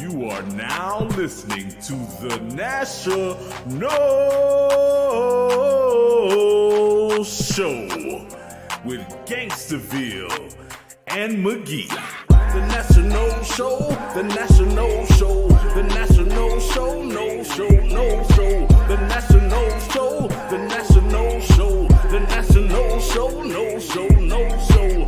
You are now listening to the National Show with Gangsterville and McGee. The National Show, the National Show, the National Show, no show, no show. The National Show, the National Show, the National Show, no show, no show.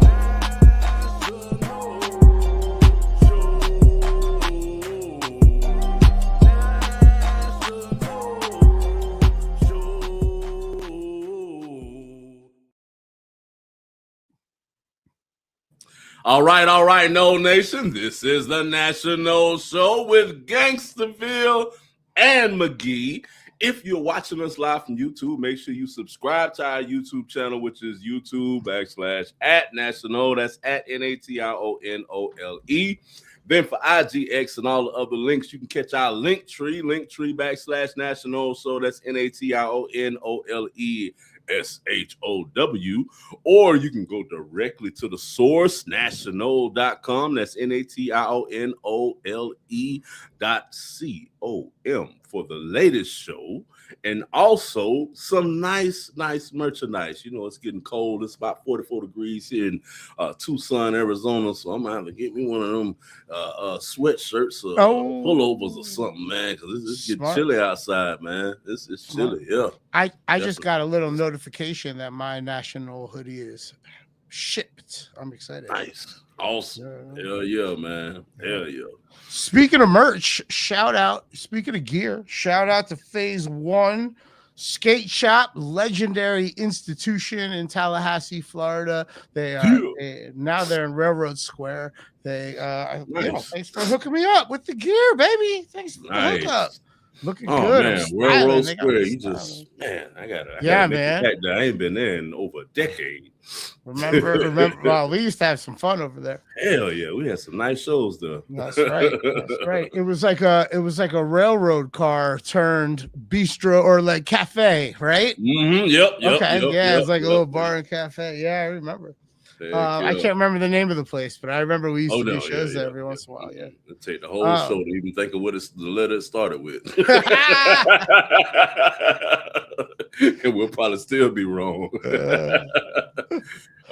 All right, No Nation. This is the National Show with Gangsterville and McGee. If you're watching us live from YouTube, make sure you subscribe to our YouTube channel, which is YouTube.com/@National. That's at NATIONOLE. Then for IGX and all the other links, you can catch our Linktree/National. So that's NATIONOLESHOW, or you can go directly to the source, national.com. That's NATIONOLE.com for the latest show, and also some nice merchandise. You know, it's getting cold. It's about 44 degrees here in Tucson, Arizona, so I'm gonna have to get me one of them sweatshirts or pullovers or something, man, because it's getting chilly outside, man. It's chilly. Yeah, I just got a little notification that my National hoodie is shipped. I'm excited. Nice. Awesome. Hell yeah, man. Hell yeah. Speaking of merch, speaking of gear, shout out to Phase One Skate Shop, legendary institution in Tallahassee, Florida. They are now they're in Railroad Square. Thanks for hooking me up with the gear, baby. Thanks for the hookup. Looking good. Man, Railroad Square. You just, man, I gotta man. I ain't been there in over a decade. Remember, well, we used to have some fun over there. Hell yeah, we had some nice shows there. That's right. It was like a railroad car turned bistro or like cafe, right? Mm-hmm. Yep. It's like a little bar and cafe. Yeah, I remember. I can't remember the name of the place, but I remember we used to do shows there every once in a while. Yeah, it'd take the whole show to even think of what the letter started with, and we'll probably still be wrong.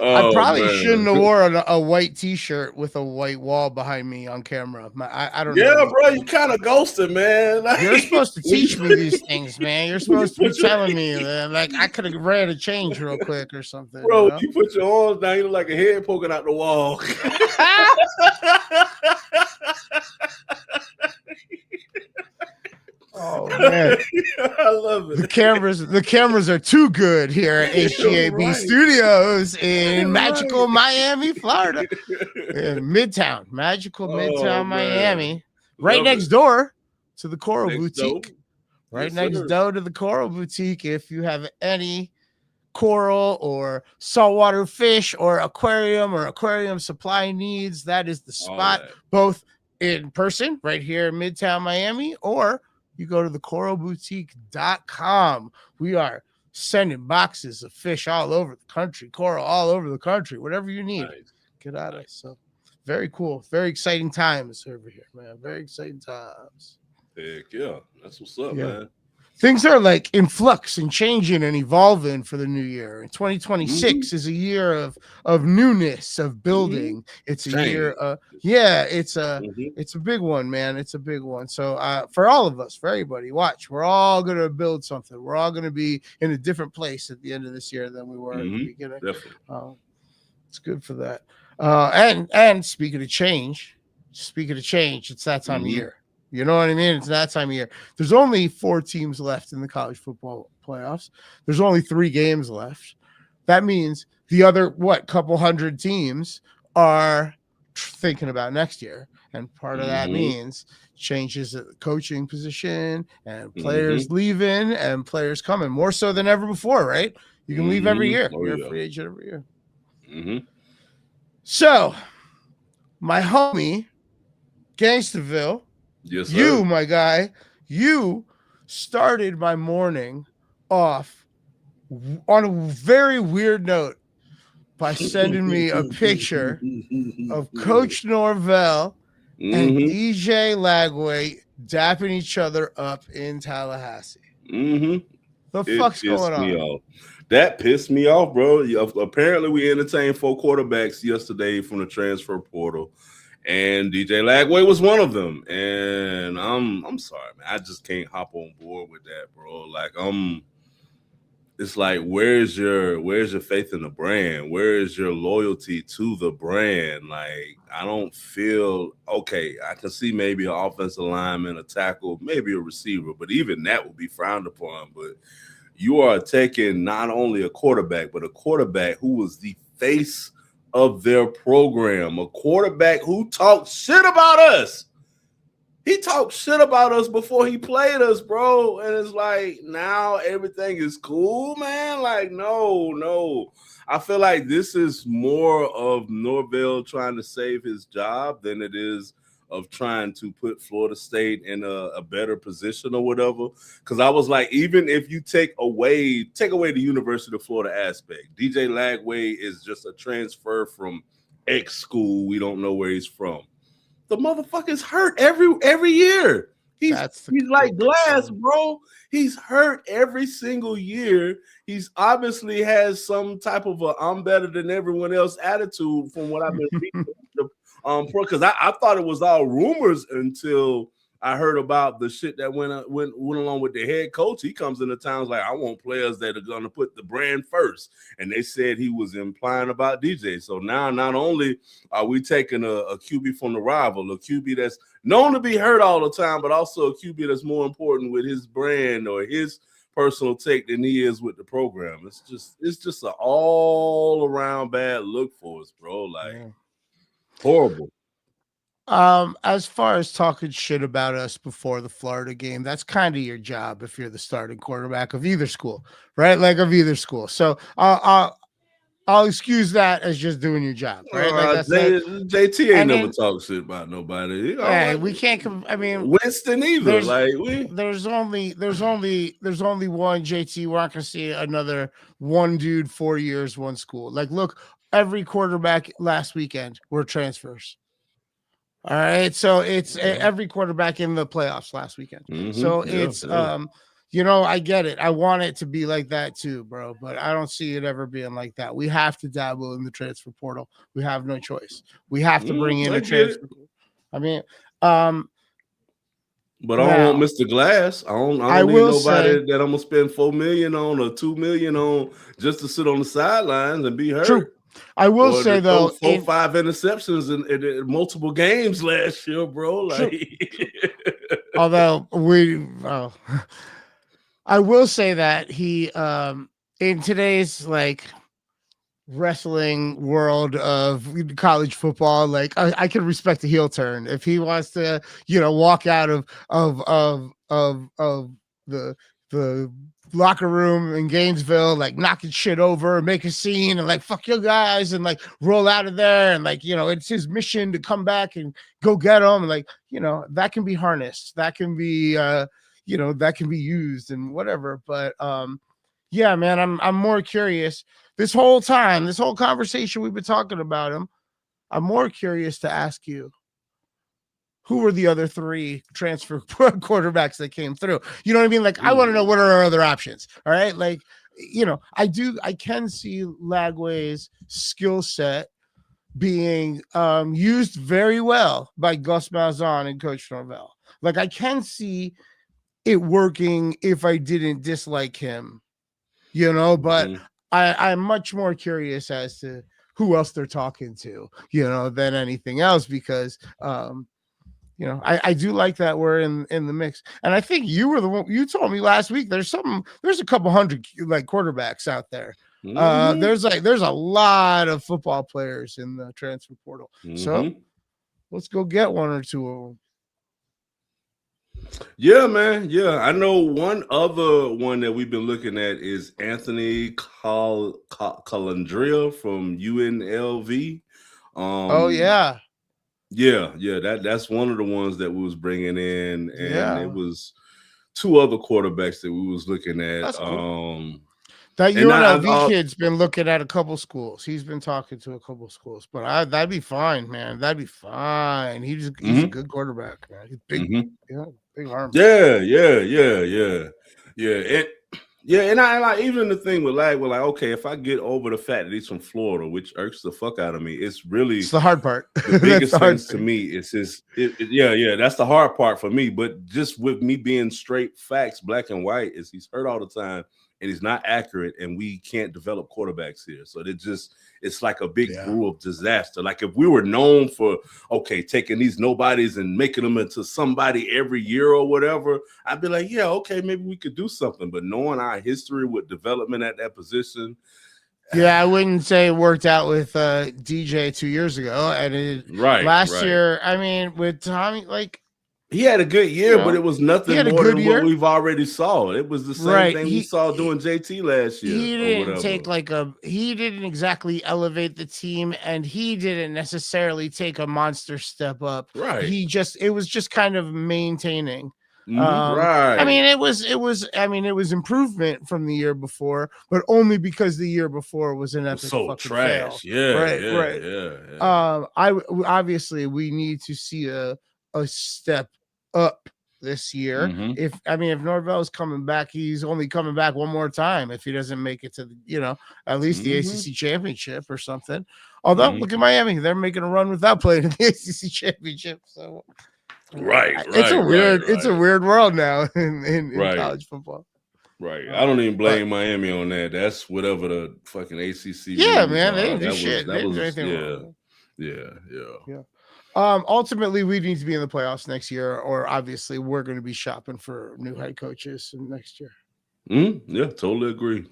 I probably shouldn't have worn a white T-shirt with a white wall behind me on camera. I don't know. Yeah, bro, you kind of ghosted, man. You're supposed to teach me these things, man. You're supposed to be telling me that, like, I could have ran a change real quick or something. Bro, you put your arms down, you look like a head poking out the wall. Oh man, I love it. The cameras are too good here at HGAB Studios in magical Miami, Florida, in Midtown, Midtown Miami, right next door to the Coral Boutique. Next door to the Coral Boutique. If you have any coral or saltwater fish or aquarium supply needs, that is the spot. Both in person right here in Midtown Miami, or you go to thecoralboutique.com. We are sending boxes of fish all over the country, coral all over the country, whatever you need. Get at us. So very cool. Very exciting times over here, man. Very exciting times. Heck yeah. That's what's up, man. Things are like in flux and changing and evolving for the new year. And 2026 is a year of newness, of building. It's a year it's a big one, man. It's a big one. So for all of us, for everybody, watch. We're all gonna build something. We're all gonna be in a different place at the end of this year than we were at the beginning. It's good for that. And speaking of change, it's that time of year. You know what I mean? It's that time of year. There's only 4 teams left in the college football playoffs. There's only 3 games left. That means the other, couple hundred teams are thinking about next year. And part of that means changes at the coaching position and players leaving and players coming more so than ever before, right? You can leave every year. You're a free agent every year. So, my homie, Gangsterville, yes, sir. You, my guy, you started my morning off on a very weird note by sending me a picture of Coach Norvell and DJ Lagway dapping each other up in Tallahassee. The fuck's going on? That pissed me off, bro. Apparently, we entertained 4 quarterbacks yesterday from the transfer portal, and DJ Lagway was one of them. And I'm sorry, man. I just can't hop on board with that, bro. Like it's like, where's your faith in the brand? Where is your loyalty to the brand? Like, I don't feel okay. I can see maybe an offensive lineman, a tackle, maybe a receiver, but even that would be frowned upon. But you are taking not only a quarterback, but a quarterback who was the face of their program, a quarterback who talked shit about us. He talked shit about us before he played us, bro. And it's like, now everything is cool, man. Like, no. I feel like this is more of Norvell trying to save his job than it is of trying to put Florida State in a better position or whatever. Because I was like, even if you take away the University of Florida aspect, DJ Lagway is just a transfer from X school. We don't know where he's from. The motherfucker's hurt every year. He's like glass, bro. He's hurt every single year. He's obviously has some type of a I'm better than everyone else attitude from what I've been reading. Because I thought it was all rumors until I heard about the shit that went along with the head coach. He comes into towns like, I want players that are going to put the brand first. And they said he was implying about DJ. So now not only are we taking a QB from the rival, a QB that's known to be hurt all the time, but also a QB that's more important with his brand or his personal take than he is with the program. It's just an all around bad look for us, bro. Like, horrible. As far as talking shit about us before the Florida game, that's kind of your job if you're the starting quarterback of either school, right? Like of either school. So I'll excuse that as just doing your job, right? Like JT ain't never talked shit about nobody. You know, hey, we can't. I mean, Winston either. There's only one JT. We're not gonna see another one dude, 4 years, one school. Like, look, every quarterback last weekend were transfers. All right, so it's every quarterback in the playoffs last weekend. So it's I get it. I want it to be like that too, bro, but I don't see it ever being like that. We have to dabble in the transfer portal. We have no choice. We have to bring in a transfer. I mean, but I don't want Mr. Glass. I don't need nobody that I'm gonna spend $4 million on or $2 million on just to sit on the sidelines and be hurt. True. I will say though, 4-5 interceptions in multiple games last year, bro. Like, although I will say that he in today's like wrestling world of college football, like I can respect a heel turn if he wants to, walk out of the locker room in Gainesville, like knocking shit over and make a scene and like fuck you guys and like roll out of there and like it's his mission to come back and go get them, and like that can be harnessed, that can be that can be used and whatever. But yeah, man, I'm more curious this whole conversation we've been talking about him. I'm more curious to ask you, who were the other 3 transfer quarterbacks that came through? You know what I mean? Like, I want to know what are our other options. All right. Like, I can see Lagway's skill set being used very well by Gus Malzahn and Coach Norvell. Like, I can see it working if I didn't dislike him, but I'm much more curious as to who else they're talking to, than anything else, because, I do like that we're in the mix. And I think you were the one, you told me last week, there's a couple hundred like quarterbacks out there. There's a lot of football players in the transfer portal. So let's go get 1 or 2 of them. Yeah, man. Yeah, I know one other one that we've been looking at is Anthony Calandria from UNLV. That's one of the ones that we was bringing in, and it was 2 other quarterbacks that we was looking at. That's cool. That And UNLV kid's been looking at a couple schools. He's been talking to a couple schools, but that'd be fine, man. That'd be fine. He's a good quarterback, man. He's big, big arm. Yeah. And I like even the thing with we're like, okay, if I get over the fact that he's from Florida, which irks the fuck out of me, it's the hard part. The biggest thing to me is that's the hard part for me. But just with me being straight facts, black and white, is he's hurt all the time and he's not accurate, and we can't develop quarterbacks here. So it's like a big brew of disaster. Like if we were known for taking these nobodies and making them into somebody every year or whatever, I'd be like, yeah, okay, maybe we could do something. But knowing our history with development at that position. Yeah, I wouldn't say it worked out with DJ 2 years ago, and last year. I mean, with Tommy, like he had a good year, but it was nothing more than what we've already saw. It was the same thing we saw doing JT last year. He didn't he didn't exactly elevate the team, and he didn't necessarily take a monster step up. Right. It was just kind of maintaining. Right. I mean, it was improvement from the year before, but only because the year before was an epic fucking trash. Fail. Obviously we need to see a step up this year. If Norvell is coming back, he's only coming back one more time if he doesn't make it to at least the ACC championship or something. Although look at Miami, they're making a run without playing in the ACC championship. So it's a weird world now in college football. Right. I don't even blame Miami on that. That's whatever the fucking ACC. Yeah, man. They didn't do shit. They didn't do anything wrong. Yeah. Ultimately, we need to be in the playoffs next year, or obviously we're going to be shopping for new head coaches next year. Yeah, totally agree.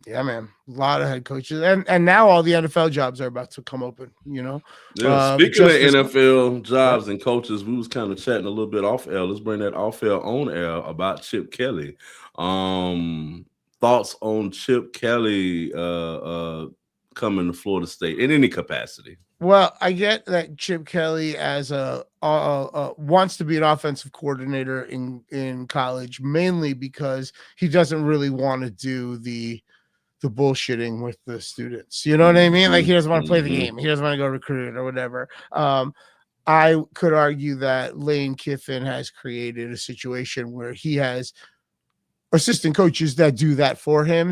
Yeah, man, a lot of head coaches, and now all the NFL jobs are about to come open. Speaking of NFL jobs and coaches, we was kind of chatting a little bit off air. Let's bring that off air on air about Chip Kelly. Thoughts on Chip Kelly coming to Florida State in any capacity? Well, I get that Chip Kelly as wants to be an offensive coordinator in college, mainly because he doesn't really want to do the bullshitting with the students. You know what I mean? Like he doesn't want to play the game. He doesn't want to go recruit or whatever. I could argue that Lane Kiffin has created a situation where he has assistant coaches that do that for him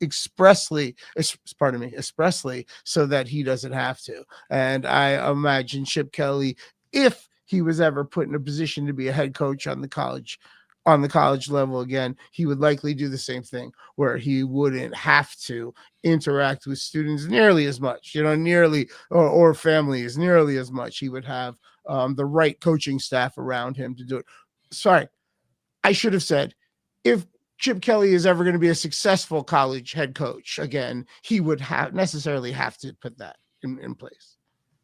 expressly so that he doesn't have to. And I imagine Chip Kelly, if he was ever put in a position to be a head coach on the college level again, he would likely do the same thing where he wouldn't have to interact with students nearly as much, or families nearly as much. He would have the right coaching staff around him to do it. Sorry, I should have said, if Chip Kelly is ever going to be a successful college head coach again, he would necessarily have to put that in place.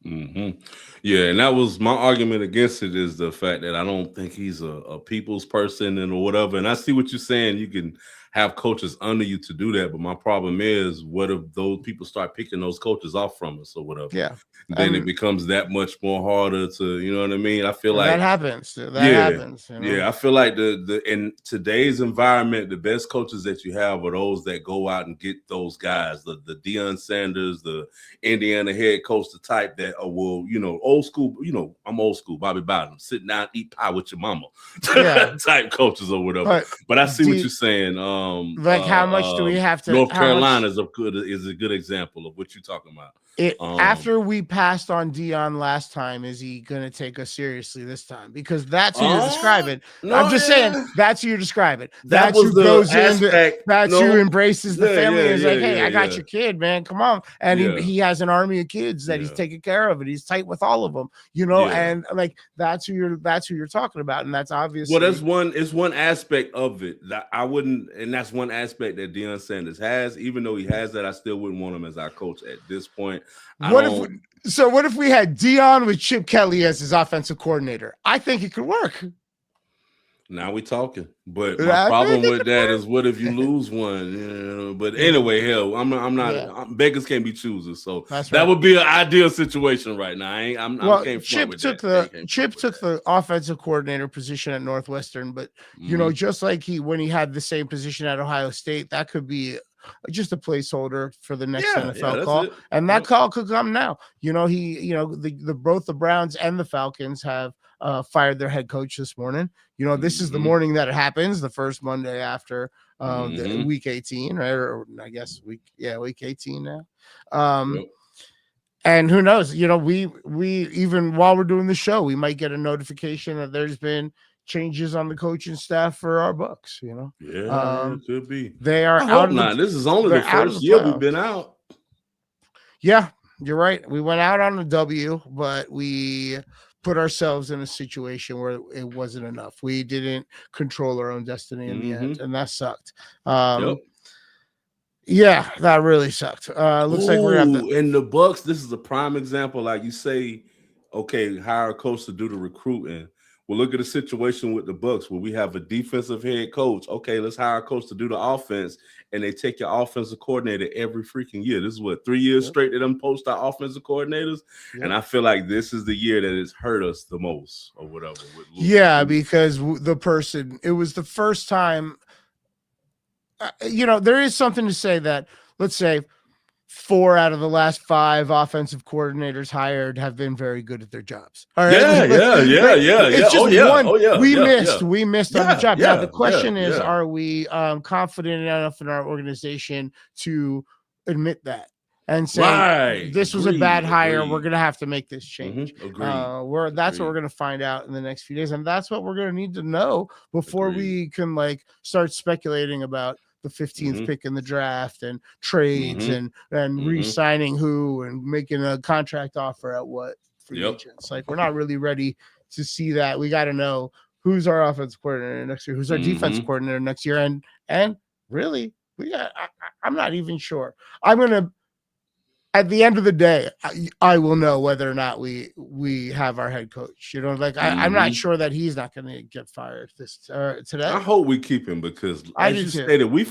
Yeah, and that was my argument against it, is the fact that I don't think he's a people's person and or whatever. And I see what you're saying. You can have coaches under you to do that, but my problem is, what if those people start picking those coaches off from us or whatever? Yeah, then it becomes that much more harder to, you know what I mean? I feel like that happens. Happens. Yeah, I feel like the in today's environment, the best coaches that you have are those that go out and get those guys, the Deion Sanders, the Indiana head coach, the type that will, old school. I'm old school, Bobby Bottom, sit down, eat pie with your mama, type coaches or whatever. But I see what you're saying. How much do we have to? North Carolina is a good example of what you're talking about. After we passed on Deion last time, is he going to take us seriously this time? Because that's who you're describing. I'm just saying that's who you're describing. That's who goes in. That's who embraces the family. Is like, hey, I got your kid, man. Come on. And he has an army of kids that he's taking care of, and he's tight with all of them. And like that's who you're talking about, and that's obviously. Well, it's one aspect of it that I wouldn't, and that's one aspect that Deion Sanders has. Even though he has that, I still wouldn't want him as our coach at this point. What if we had Deion with Chip Kelly as his offensive coordinator? I think it could work. Now we talking. But my problem with that is, what if you lose one? You know? But anyway, hell, I'm not. Yeah. Beggars can't be choosers, so That's that right. would be an ideal situation right now. I Chip took the offensive coordinator position at Northwestern, but you know, just like when he had the same position at Ohio State, that could be just a placeholder for the next NFL call, and that call could come now. You know, both the Browns and the Falcons have fired their head coach this morning. You know, this is the morning that it happens, the first Monday after the week 18, right? Or I guess week 18 now. And who knows? You know, we even while we're doing the show, we might get a notification that there's been changes on the coaching staff for our Bucks. You know, it could be. They are I hope not. This is only the first year we've been out. Yeah, you're right. We went out on a W, but we put ourselves in a situation where it wasn't enough. We didn't control our own destiny in the end, and that sucked. Yeah, that really sucked. Looks like we're gonna have in the Bucks. This is a prime example. Like you say, okay, hire a coach to do the recruiting. Well, look at the situation with the Bucks where we have a defensive head coach. Okay, let's hire a coach to do the offense, and they take your offensive coordinator every freaking year. This is what 3 years straight that them post our offensive coordinators, and I feel like this is the year that it's hurt us the most, or whatever. Because it was the first time. You know, there is something to say that, let's say, 4 out of the last 5 offensive coordinators hired have been very good at their jobs. All right. Yeah. It's just one. We missed on the job. Now the question is, are we confident enough in our organization to admit that and say this was a bad hire? We're gonna have to make this change. That's what we're gonna find out in the next few days, and that's what we're gonna need to know before we can start speculating about the 15th pick in the draft and trades and re-signing who and making a contract offer at what free agents. Like, we're not really ready to see that. We got to know who's our offensive coordinator next year, who's our defensive coordinator next year, and really I'm not even sure. At the end of the day, I will know whether or not we have our head coach. You know, I'm not sure that he's not going to get fired today. I hope we keep him because, as you stated, we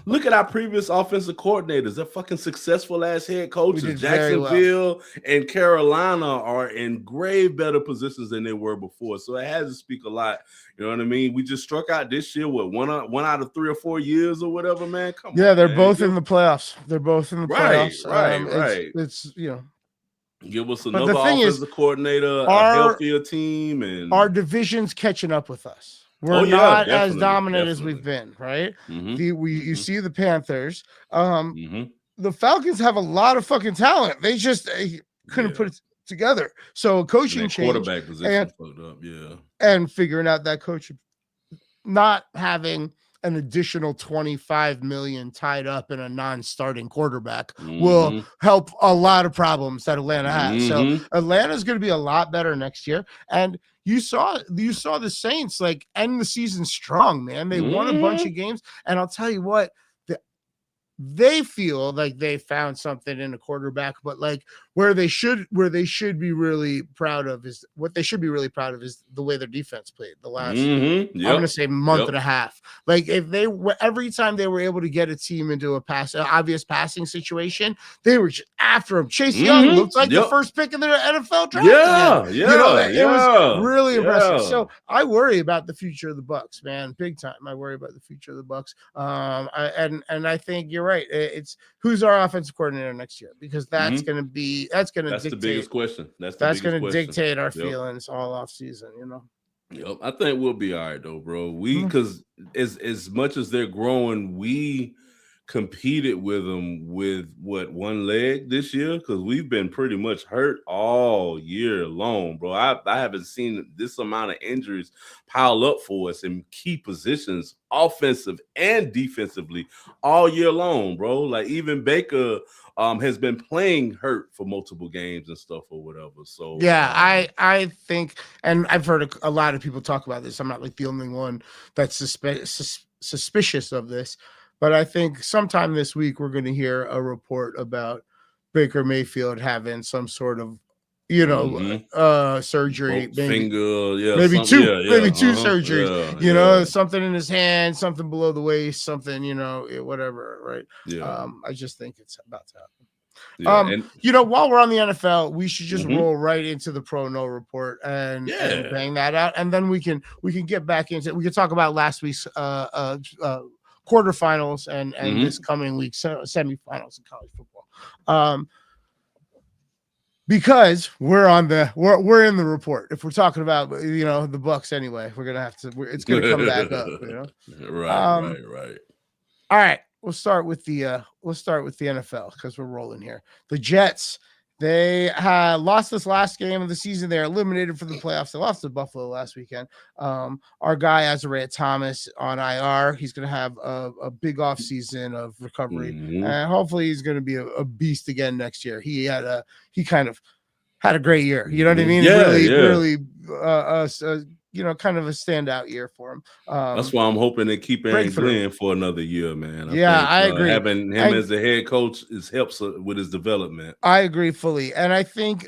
look at our previous offensive coordinators. They're fucking successful ass head coaches. Jacksonville and Carolina are in grave better positions than they were before. So it has to speak a lot. You know what I mean? We just struck out this year. What, one out of 3 or 4 years or whatever, man? Come on. Yeah, they're both in the playoffs. They're both in the playoffs. Right. It's you know, give us another offensive coordinator, a healthier team, and our division's catching up with us. We're not as dominant as we've been, right? You see the Panthers. The Falcons have a lot of fucking talent. They just couldn't put it together. So coaching change, quarterback position fucked up, and figuring out that coach not having an additional 25 million tied up in a non-starting quarterback will help a lot of problems that Atlanta has. So Atlanta's going to be a lot better next year. And you saw the Saints end the season strong, man. They won a bunch of games. And I'll tell you what, they feel like they found something in a quarterback, but where they should be really proud of is the way their defense played the last I'm gonna say month and a half. If they were, every time they were able to get a team into an obvious passing situation, they were just after him. Chase Young looked like the first pick in the NFL draft. It was really impressive. So I worry about the future of the Bucks, man, big time. I worry about the future of the Bucks. I think you're right. It's who's our offensive coordinator next year, because that's going to dictate the biggest question. That's going to dictate our feelings all off season. You know. Yep, I think we'll be all right though, bro. Because as much as they're growing, we competed with them with one leg this year, because we've been pretty much hurt all year long, bro. I haven't seen this amount of injuries pile up for us in key positions, offensive and defensively, all year long, bro. Even Baker has been playing hurt for multiple games and stuff or whatever. So I think, and I've heard a lot of people talk about this. I'm not the only one that's suspicious of this. But I think sometime this week we're going to hear a report about Baker Mayfield having some sort of surgery, maybe finger, maybe two yeah, surgeries, something in his hand, something below the waist, something, whatever, right? yeah. I just think it's about to happen. Yeah, and While we're on the NFL, we should just roll right into the Pro No report and bang that out, and then we can get back into it. We can talk about last week's quarterfinals and this coming week's semifinals in college football. Because we're in the report. If we're talking about the Bucks anyway, we're gonna have to. It's gonna come back up. Right. All right, we'll start with the NFL because we're rolling here. The Jets, they lost this last game of the season. They're eliminated from the playoffs. They lost to Buffalo last weekend. Our guy Azariah Thomas on IR. He's going to have a big off season of recovery, and hopefully he's going to be a beast again next year. He kind of had a great year. You know what I mean? Really, kind of a standout year for him. That's why I'm hoping to keep Aaron Glenn for another year, man. I agree. Having him as the head coach helps with his development. I agree fully. And I think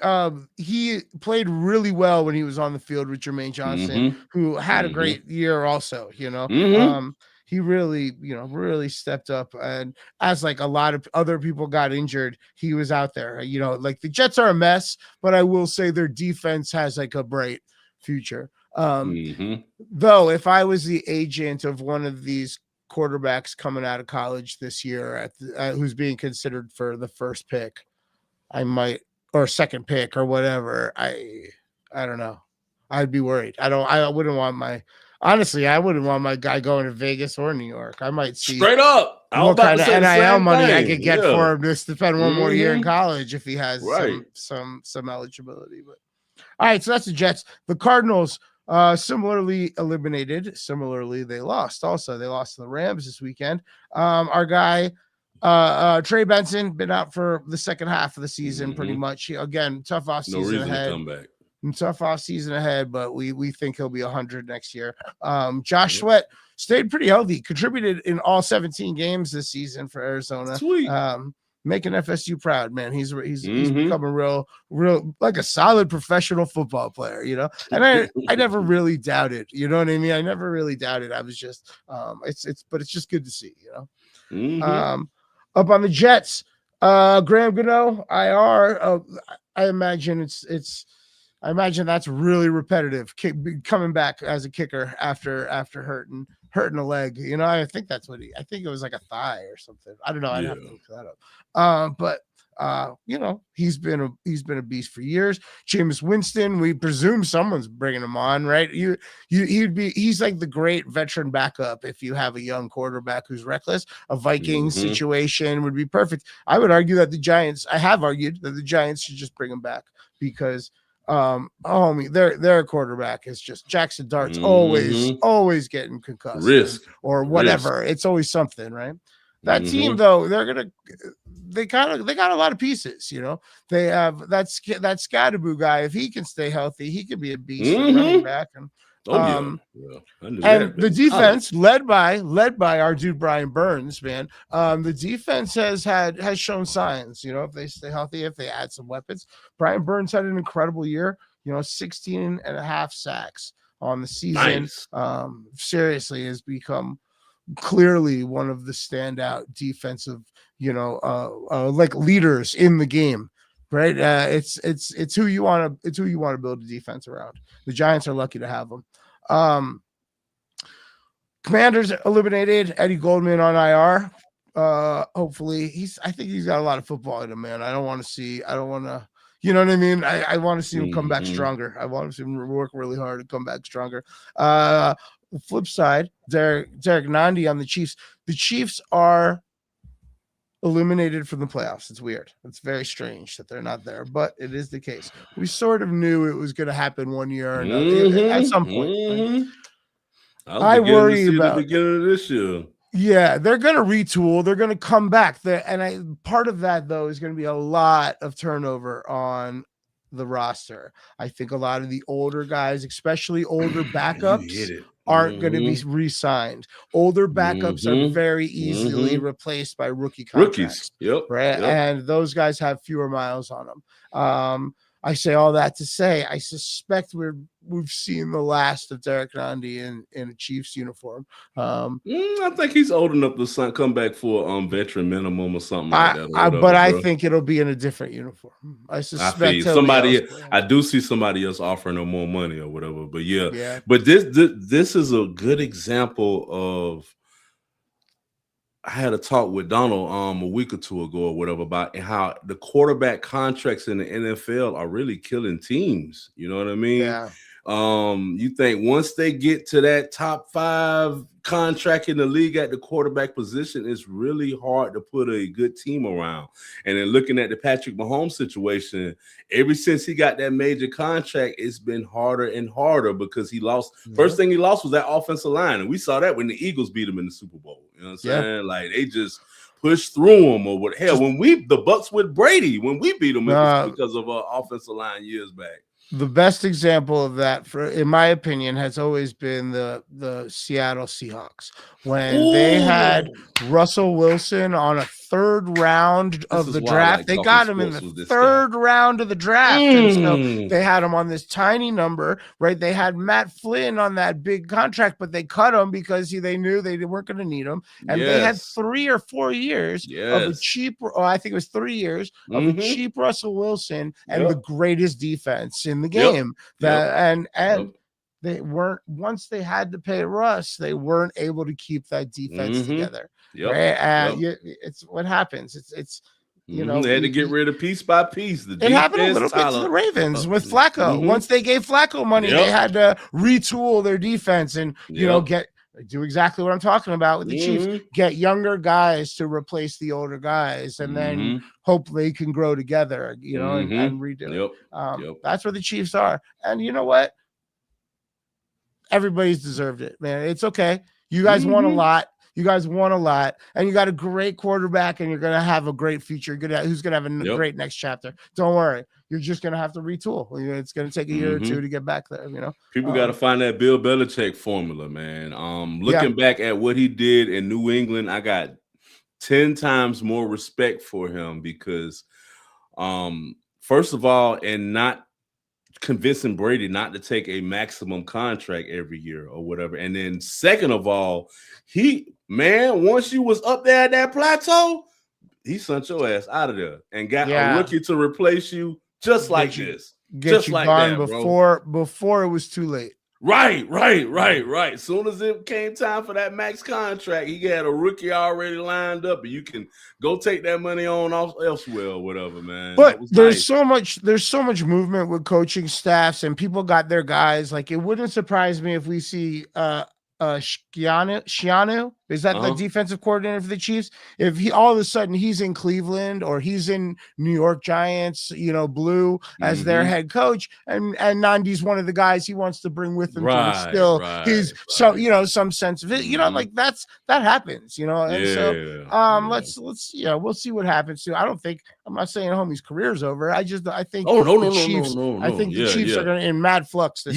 he played really well when he was on the field with Jermaine Johnson, who had a great year also, he really, really stepped up. And as like a lot of other people got injured, he was out there. Like the Jets are a mess, but I will say their defense has like a bright future. Though if I was the agent of one of these quarterbacks coming out of college this year who's being considered for the first pick, I might, or second pick or whatever, I don't know. I'd be worried. I wouldn't want my guy going to Vegas or New York. I might see straight up what kind of NIL money I could get for him to spend one more year in college if he has some eligibility. But all right, so that's the Jets. The Cardinals similarly eliminated. Similarly, they lost. Also, they lost to the Rams this weekend. Our guy Trey Benson been out for the second half of the season, pretty much. Again, tough off season ahead. To come back. Tough off season ahead, but we think he'll be 100 next year. Josh Sweat stayed pretty healthy, contributed in all 17 games this season for Arizona. Sweet. Making FSU proud, man. He's become a real like a solid professional football player, And I never really doubted, you know what I mean? I never really doubted. I was just but it's just good to see, Up on the Jets, Graham Gano, IR. I imagine I imagine that's really repetitive, coming back as a kicker after hurting a leg. I think that's I think it was like a thigh or something. I don't know. I'd have to look that up. But he's been a beast for years. Jameis Winston, we presume someone's bringing him on, right? He's like the great veteran backup if you have a young quarterback who's reckless. A Vikings situation would be perfect. I have argued that the Giants should just bring him back because their quarterback is just Jackson Dart's always getting concussed or whatever. It's always something, right? That team though, they got a lot of pieces, They have that Scadaboo guy. If he can stay healthy, he could be a beast running back. And the defense led by our dude Brian Burns, man. The defense has shown signs, if they stay healthy, if they add some weapons. Brian Burns had an incredible year, 16 and a half sacks on the season. Nice. Seriously has become clearly one of the standout defensive, like leaders in the game. Right. It's who you want to build a defense around. The Giants are lucky to have them. Commanders eliminated. Eddie Goldman on IR. Hopefully I think he's got a lot of football in him, man. I don't want to, you know what I mean? I want to see him come back stronger. I want to see him work really hard and come back stronger. The flip side, Derek Nandi on the Chiefs. The Chiefs are eliminated from the playoffs. It's weird. It's very strange that they're not there, but it is the case. We sort of knew it was going to happen one year or another at some point. I worry about the beginning of this year. Yeah, they're going to retool. They're going to come back there, and part of that though is going to be a lot of turnover on the roster. I think a lot of the older guys, especially older backups, aren't going to be re-signed. Older backups are very easily replaced by rookies. Yep. Right. Yep. And those guys have fewer miles on them. I say all that to say I suspect we've seen the last of Derek Nandi in a Chiefs uniform. I think he's old enough to come back for veteran minimum or something like that. But I think it'll be in a different uniform. I suspect I do see somebody else offering him more money or whatever. But yeah. But this is a good example of. I had a talk with Donald a week or two ago or whatever about how the quarterback contracts in the NFL are really killing teams. You know what I mean? Yeah. You think once they get to that top 5 contract in the league at the quarterback position, it's really hard to put a good team around. And then looking at the Patrick Mahomes situation, ever since he got that major contract, it's been harder and harder because he lost. Yeah. First thing he lost was that offensive line. And we saw that when the Eagles beat him in the Super Bowl. You know what I'm saying? Like they just pushed through him or what. Hell, when the Bucks with Brady, when we beat him, it was because of an offensive line years back. The best example of that, in my opinion, has always been the Seattle Seahawks when they had Russell Wilson on a third round of the draft. They got him in the third round of the draft, and so they had him on this tiny number, right? They had Matt Flynn on that big contract, but they cut him because they knew they weren't going to need him, and they had 3 or 4 years of a cheap. I think it was 3 years of a cheap Russell Wilson and the greatest defense in the game. They weren't, once they had to pay Russ, they weren't able to keep that defense together. Right? It's what happens. It's you know, they had to get rid of piece by piece. It happened a little bit to the Ravens with Flacco. Once they gave Flacco money, they had to retool their defense and you know do exactly what I'm talking about with the Chiefs. Get younger guys to replace the older guys, and then hope they can grow together. You know, and redo it. That's where the Chiefs are. And you know what? Everybody's deserved it, man. It's okay. You guys won a lot. You guys won a lot, and you got a great quarterback, and you're going to have a great future. Who's going to have a great next chapter? Don't worry. You're just going to have to retool. It's going to take a year or two to get back there. You know, people got to find that Bill Belichick formula, man. Looking back at what he did in New England, I got 10 times more respect for him because, first of all, and not convincing Brady not to take a maximum contract every year or whatever. And then second of all, once you was up there at that plateau, he sent your ass out of there and got a rookie to replace you just like this. Just like that, before it was too late. Right. Soon as it came time for that max contract, he had a rookie already lined up, and you can go take that money on elsewhere or whatever, man. But there's so much movement with coaching staffs, and people got their guys. Like it wouldn't surprise me if we see Schiano. Is that the defensive coordinator for the Chiefs? If he all of a sudden he's in Cleveland or he's in New York Giants, blue as their head coach, and Nandi's one of the guys he wants to bring with him to instill some sense of it. Like that happens, and let's we'll see what happens too. I'm not saying homie's career's over. I think the Chiefs are going to in mad flux. I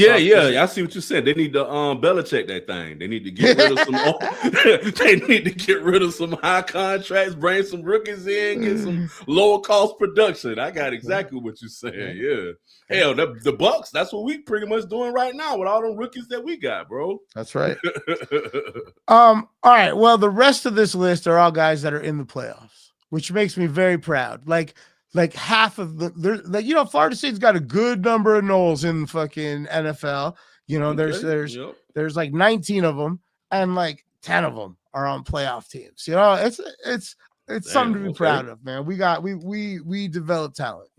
see what you said. They need to Belichick that thing. They need to get rid of some. They need to get rid of some high contracts, bring some rookies in, get some lower cost production. I got exactly what you're saying. Yeah. Hell, the Bucks, that's what we pretty much doing right now with all them rookies that we got, bro. That's right. All right. Well, the rest of this list are all guys that are in the playoffs, which makes me very proud. Like half of Florida State's got a good number of Knowles in fucking NFL. There's like 19 of them, and like 10 of them are on playoff teams. It's something to be proud of, man. We develop talent,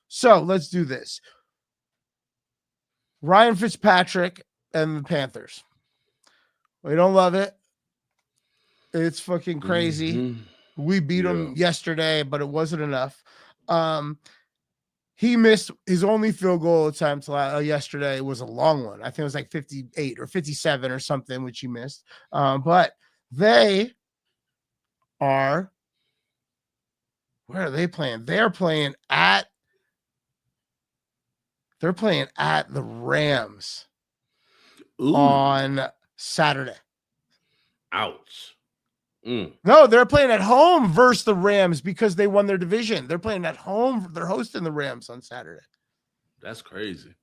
So let's do this. Ryan Fitzpatrick and the Panthers. We don't love it. It's fucking crazy. We beat them yesterday, but it wasn't enough. He missed his only field goal attempt yesterday. Was a long one. I think it was like 58 or 57 or something, which he missed. But they are, where are they playing? They're playing at the Rams on Saturday. Ouch. No, they're playing at home versus the Rams because they won their division. They're playing at home. They're hosting the Rams on Saturday. That's crazy.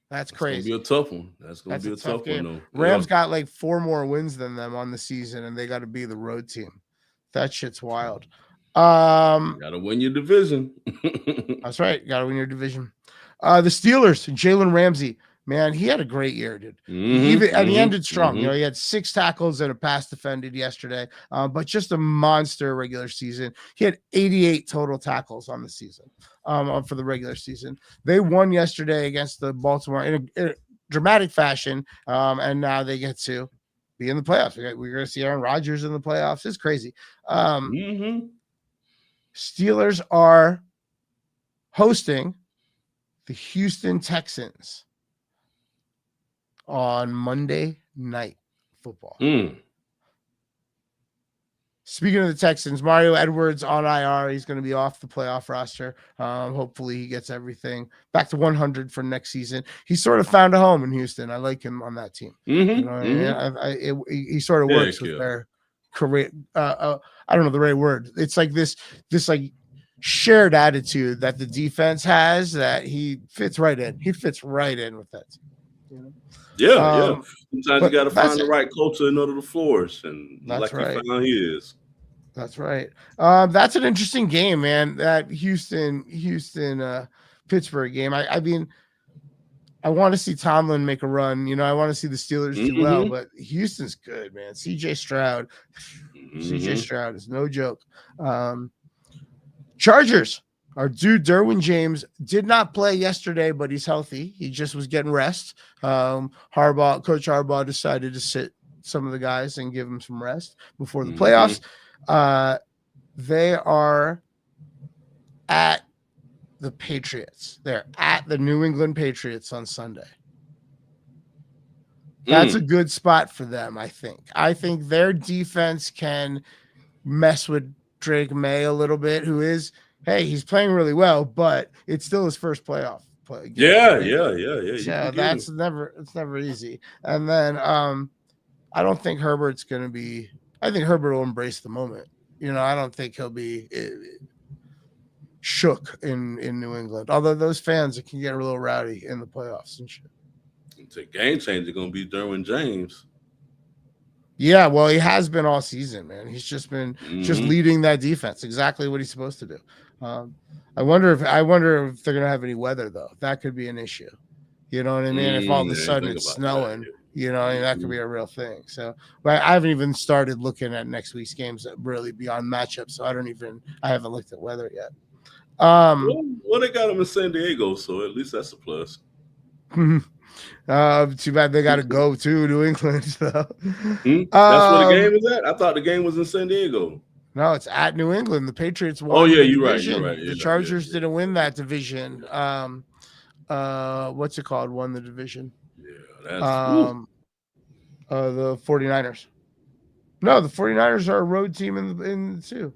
That's crazy. Gonna be a tough one. That's gonna be a tough game. one, though. Rams got like 4 more wins than them on the season, and they got to be the road team. That shit's wild. Gotta win your division. That's right. Gotta win your division. The Steelers, Jalen Ramsey. Man, he had a great year, dude. And he ended strong. You know, he had 6 tackles and a pass defended yesterday, but just a monster regular season. He had 88 total tackles on the season, for the regular season. They won yesterday against the Baltimore in a dramatic fashion, and now they get to be in the playoffs. We're going to see Aaron Rodgers in the playoffs. It's crazy. Steelers are hosting the Houston Texans on Monday Night Football. Speaking of the Texans, Mario Edwards on IR. He's going to be off the playoff roster. Hopefully he gets everything back to 100 for next season. He sort of found a home in Houston. I like him on that team. You know, he sort of works with their career. I don't know the right word. It's like this like shared attitude that the defense has that he fits right in. He fits right in with that team. You know? Yeah. Sometimes you got to find the right culture in order to flourish, and that's right. You found he is. That's right. That's an interesting game, man. That Houston Pittsburgh game. I mean, I want to see Tomlin make a run. You know, I want to see the Steelers do well, but Houston's good, man. CJ Stroud is no joke. Chargers. Our dude Derwin James did not play yesterday, but he's healthy. He just was getting rest. Coach Harbaugh decided to sit some of the guys and give them some rest before the playoffs. They are at the Patriots. They're at the New England Patriots on Sunday. That's a good spot for them, I think. I think their defense can mess with Drake May a little bit, who is – hey, he's playing really well, but it's still his first playoff play. Yeah. So it's never easy. And then I don't think Herbert's going to be. I think Herbert will embrace the moment. You know, I don't think he'll be shook in New England. Although those fans can get a little rowdy in the playoffs and shit. It's a game changer going to be Derwin James. Yeah, well, he has been all season, man. He's just been just leading that defense, exactly what he's supposed to do. I wonder if they're gonna have any weather though. That could be an issue. You know what I mean? If all of a sudden it's snowing, you know, that could be a real thing. So, but I haven't even started looking at next week's games really beyond matchups. So I haven't looked at weather yet. Well, they got him in San Diego, so at least that's a plus. Too bad they got to go to New England. So. That's where the game is at. I thought the game was in San Diego. No, it's at New England. The Patriots won. Oh yeah, you're right. The Chargers didn't win that division. What's it called? Won the division. Yeah, that's the 49ers. No, the 49ers are a road team in two.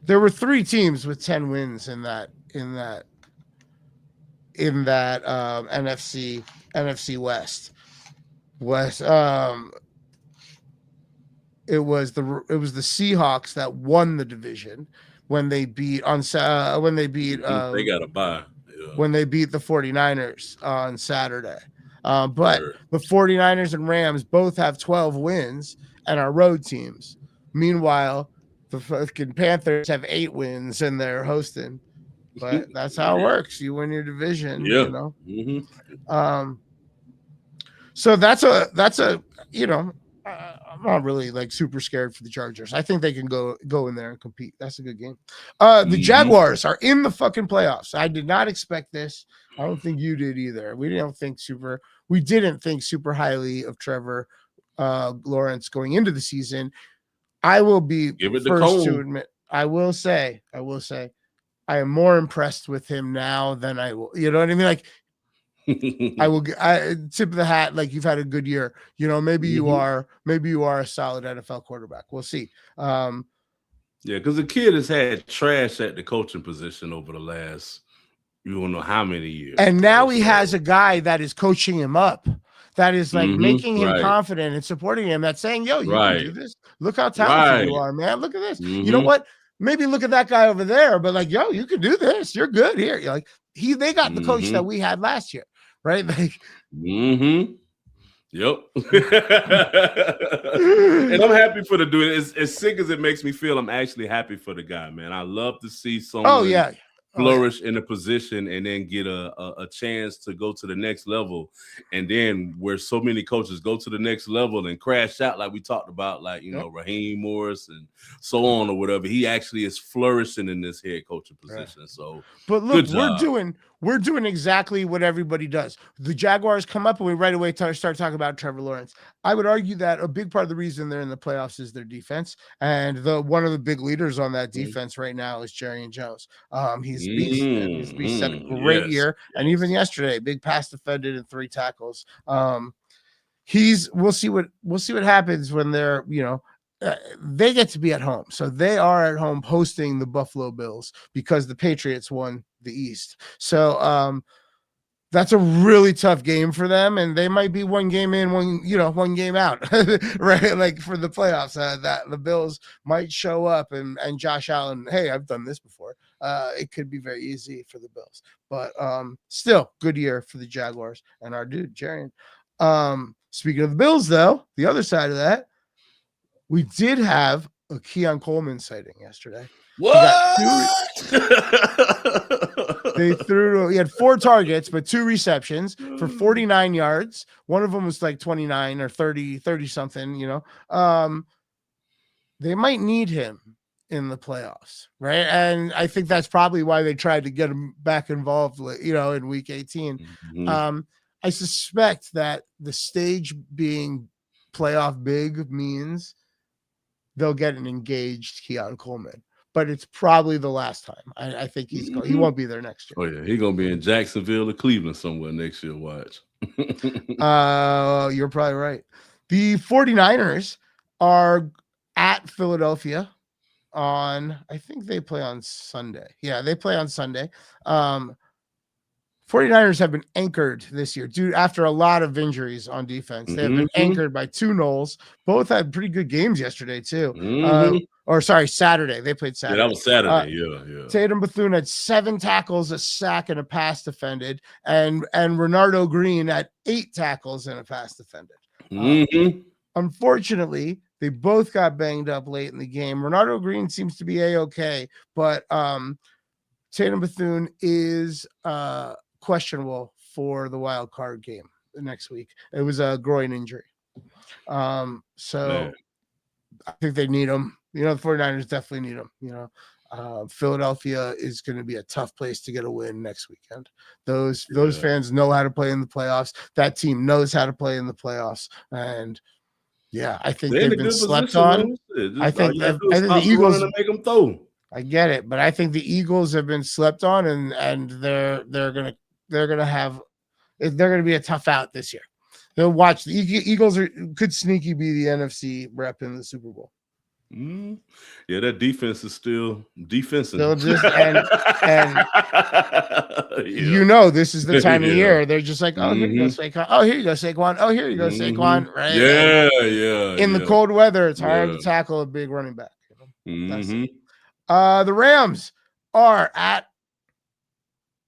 There were 3 teams with 10 wins in that NFC West. It was the Seahawks that won the division when they beat they got a bye. Yeah. When they beat the 49ers on Saturday. But the 49ers and Rams both have 12 wins and are road teams. Meanwhile, the fucking Panthers have 8 wins and they're hosting. But that's how it works. You win your division, you know. So that's a you know, I'm not really like super scared for the Chargers. I think they can go in there and compete. That's a good game. The Jaguars are in the fucking playoffs. I did not expect this. I don't think you did either. We didn't think super highly of Trevor Lawrence going into the season. I will be first to admit. I will say, I am more impressed with him now than I will. You know what I mean? Like, I tip of the hat. Like, you've had a good year. You know, maybe you are a solid NFL quarterback. We'll see. Yeah, because the kid has had trash at the coaching position over the last, you don't know how many years. And now he has a guy that is coaching him up. that is like making him right. confident and supporting him. That's saying, yo, you can do this. Look how talented you are, man. Look at this. You know what? Maybe look at that guy over there, but like, yo, you can do this. You're good here. You're like they got the coach that we had last year, right? Like, Yep. And I'm happy for the dude. As sick as it makes me feel, I'm actually happy for the guy, man. I love to see someone flourish in a position and then get a chance to go to the next level. And then where so many coaches go to the next level and crash out, like we talked about, like, you know, Raheem Morris and so on or whatever, he actually is flourishing in this head coaching position. So, but look, we're doing exactly what everybody does. The Jaguars come up and we right away start talking about Trevor Lawrence. I would argue that a big part of the reason they're in the playoffs is their defense. And one of the big leaders on that defense right now is Jerry Jones. He's beast had a great year. And even yesterday, big pass defended and 3 tackles. We'll see what happens when they're, they get to be at home. So they are at home hosting the Buffalo Bills because the Patriots won the East. So that's a really tough game for them, and they might be one game in, one game out, right? Like for the playoffs, that the Bills might show up and Josh Allen, hey, I've done this before. It could be very easy for the Bills, but still good year for the Jaguars and our dude Jerry. Speaking of the Bills, though, the other side of that, we did have a Keon Coleman sighting yesterday. What? He had 4 targets, but 2 receptions for 49 yards. One of them was like 29 or 30 something, they might need him in the playoffs, right? And I think that's probably why they tried to get him back involved, in week 18. I suspect that the stage being playoff big means they'll get an engaged Keon Coleman. But it's probably the last time. I think he won't be there next year. Oh, yeah. He's going to be in Jacksonville or Cleveland somewhere next year. Watch. You're probably right. The 49ers are at Philadelphia I think they play on Sunday. Yeah, they play on Sunday. 49ers have been anchored this year, dude, after a lot of injuries on defense. They have been anchored by 2 Knowles. Both had pretty good games yesterday, too. Saturday. They played Saturday. Yeah, that was Saturday. Yeah. Tatum Bethune had 7 tackles, a sack, and a pass defended, and Renardo Green had 8 tackles and a pass defended. Unfortunately, they both got banged up late in the game. Renardo Green seems to be A-okay, but Tatum Bethune is questionable for the wild card game next week. It was a groin injury. So I think they need him. The 49ers definitely need him. Philadelphia is going to be a tough place to get a win next weekend. Those fans know how to play in the playoffs. That team knows how to play in the playoffs. And I think they've been slept on. I think the Eagles make them throw. I get it, but I think the Eagles have been slept on, and they're gonna be a tough out this year. They'll watch the Eagles could sneaky be the NFC rep in the Super Bowl. Yeah, that defense is still defensive. This is the time of year. They're just like, here you go, Saquon. Oh, here you go, Saquon. Oh, here you go, Saquon. Right? Yeah. In the cold weather, it's hard to tackle a big running back. The Rams are at.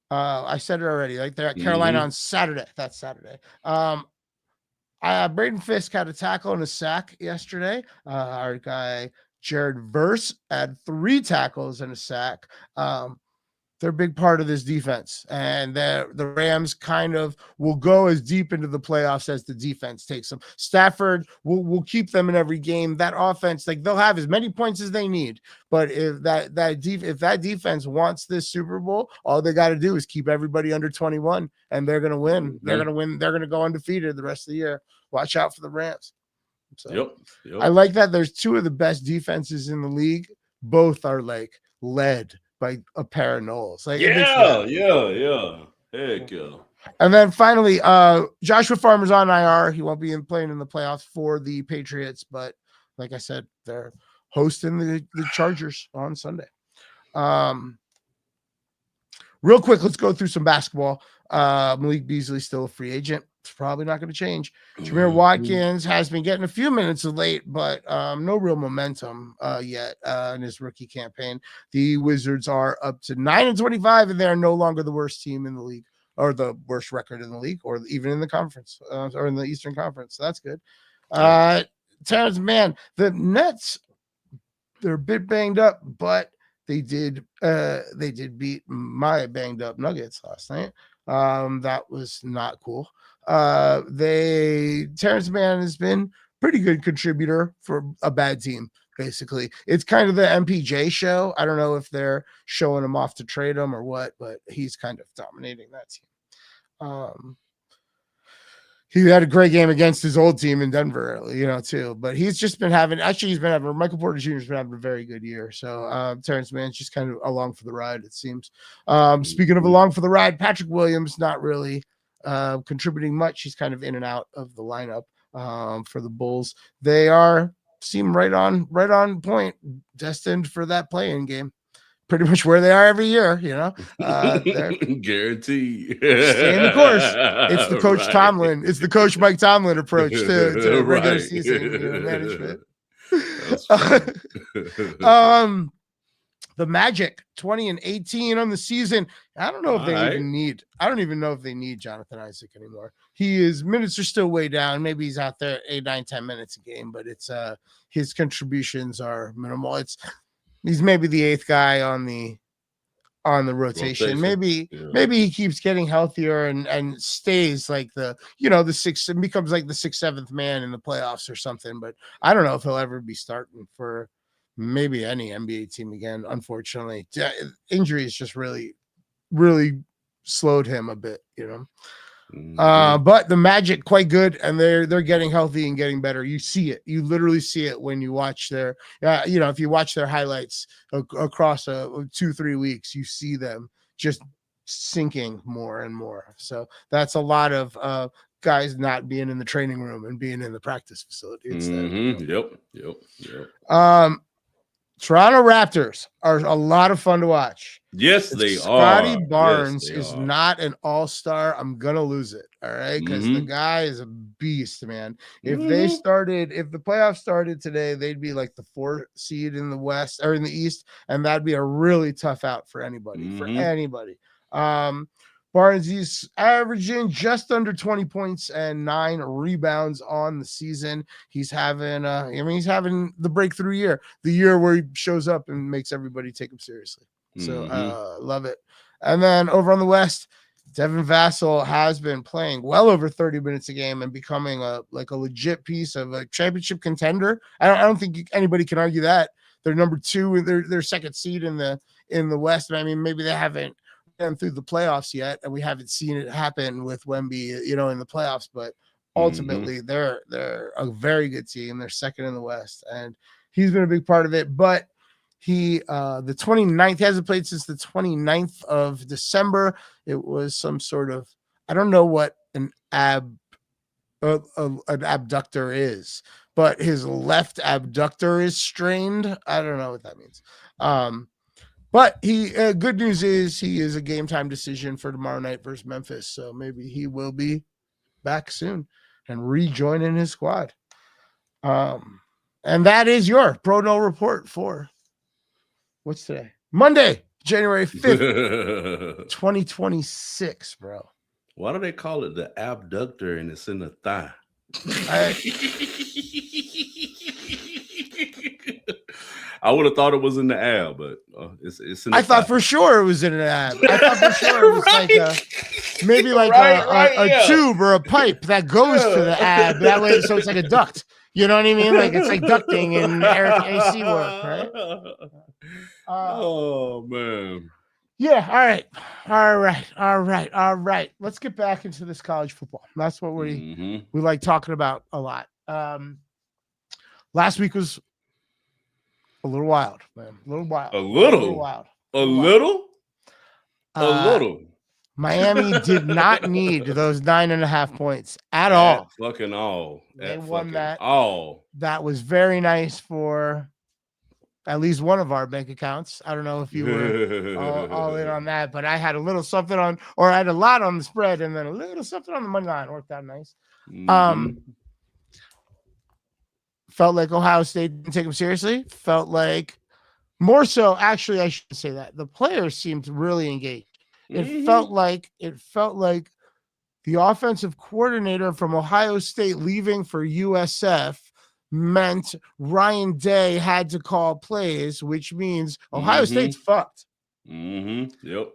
I said it already. Like they're at Carolina on Saturday. That's Saturday. Braden Fisk had a tackle and a sack yesterday. Our guy Jared Verse had 3 tackles and a sack. They're a big part of this defense, and the Rams kind of will go as deep into the playoffs as the defense takes them. Stafford will keep them in every game. That offense, like they'll have as many points as they need, but if that defense wants this Super Bowl, all they got to do is keep everybody under 21, and they're gonna win. They're gonna win. They're gonna go undefeated the rest of the year. Watch out for the Rams. So Yep. I like that. There's 2 of the best defenses in the league. Both are like led by a pair of Knowles. Like, yeah. Heck yeah. And then finally, Joshua Farmer's on IR. He won't be playing in the playoffs for the Patriots, but like I said, they're hosting the Chargers on Sunday. Real quick, let's go through some basketball. Malik Beasley still a free agent. It's probably not going to change. Jameer Watkins has been getting a few minutes of late, but no real momentum yet in his rookie campaign. The Wizards are up to 9-25, and they are no longer the worst team in the league, or the worst record in the league, or even in the conference, or in the Eastern Conference. So that's good. Terrence Mann, the Nets, they're a bit banged up, but they did beat my banged up Nuggets last night. That was not cool. Terrence Mann has been pretty good contributor for a bad team. Basically, it's kind of the MPJ show. I don't know if they're showing him off to trade him or what, but he's kind of dominating that team. He had a great game against his old team in Denver, too. But he's been having Michael Porter Jr. has been having a very good year. So Terrence Mann's just kind of along for the ride, it seems. Speaking of along for the ride, Patrick Williams not really contributing much. He's kind of in and out of the lineup for the Bulls. They seem right on point, destined for that play-in game. Pretty much where they are every year, guaranteed. Stay in the course. It's the Coach Tomlin. It's the Coach Mike Tomlin approach to regular season management. The Magic 20-18 on the season. I don't know if I don't even know if they need Jonathan Isaac anymore. His minutes are still way down. Maybe he's out there 8, 9, 10 minutes a game, but it's his contributions are minimal. He's maybe the 8th guy on the rotation. Maybe he keeps getting healthier and stays like the 6th and becomes like the 6th, 7th man in the playoffs or something. But I don't know if he'll ever be starting for maybe any NBA team again. Unfortunately, injuries just really, really slowed him a bit. But the Magic quite good, and they're getting healthy and getting better. You see it. You literally see it when you watch their if you watch their highlights across 2-3 weeks, you see them just sinking more and more. So that's a lot of guys not being in the training room and being in the practice facility instead. Yep. Toronto Raptors are a lot of fun to watch. Yes, they Scotty are. Barnes is not an all-star. I'm gonna lose it. All right, because the guy is a beast, man. If the playoffs started today, they'd be like the 4th seed in the West or in the East, and that'd be a really tough out for anybody. Barnes, he's averaging just under 20 points and 9 rebounds on the season. He's having the breakthrough year, the year where he shows up and makes everybody take him seriously. So love it. And then over on the West, Devin Vassell has been playing well over 30 minutes a game and becoming a legit piece of a championship contender. I don't think anybody can argue that. They're number 2, their 2nd seed in the West. I mean, maybe they haven't gone through the playoffs yet, and we haven't seen it happen with Wemby, in the playoffs. But ultimately, they're a very good team. They're 2nd in the West, and he's been a big part of it. But he the 29th, he hasn't played since the 29th of December. It was some sort of, I don't know what an abductor is, but his left abductor is strained. I don't know what that means. But good news is he is a game time decision for tomorrow night versus Memphis. So maybe he will be back soon and rejoining his squad. And that is your Pro No Report for what's today? Monday, January 5th, 2026, bro. Why do they call it the abductor and it's in the thigh? I would have thought it was in the ab, but it's in the I thought for sure it was in an ab. I thought for sure it was maybe a tube or a pipe that goes to the ab. That way, so it's like a duct. You know what I mean? Like it's like ducting in AC work, right? Oh man. Yeah. All right. Let's get back into this college football. That's what we like talking about a lot. Last week was a little wild, man. A little. Miami did not need those 9.5 points at all. Fucking all. They won that. All. That was very nice for at least one of our bank accounts. I don't know if you were all in on that, but I had a little something on, or I had a lot on the spread and then a little something on the money line. Worked out nice. Felt like Ohio State didn't take them seriously. Felt like more so, actually, I should say that the players seemed really engaged. It felt like the offensive coordinator from Ohio State leaving for USF meant Ryan Day had to call plays, which means Ohio State's fucked. Yep.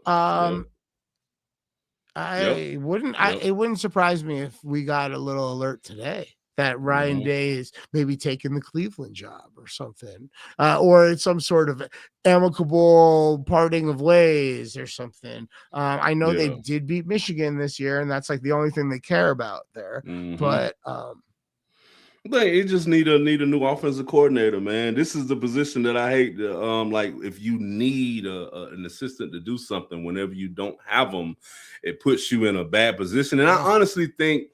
It wouldn't surprise me if we got a little alert today that Ryan Day is maybe taking the Cleveland job or something, or it's some sort of amicable parting of ways or something. I know they did beat Michigan this year, and that's like the only thing they care about there. But they just need a new offensive coordinator, man. This is the position that I hate. Like if you need an assistant to do something, whenever you don't have them, it puts you in a bad position. And I honestly think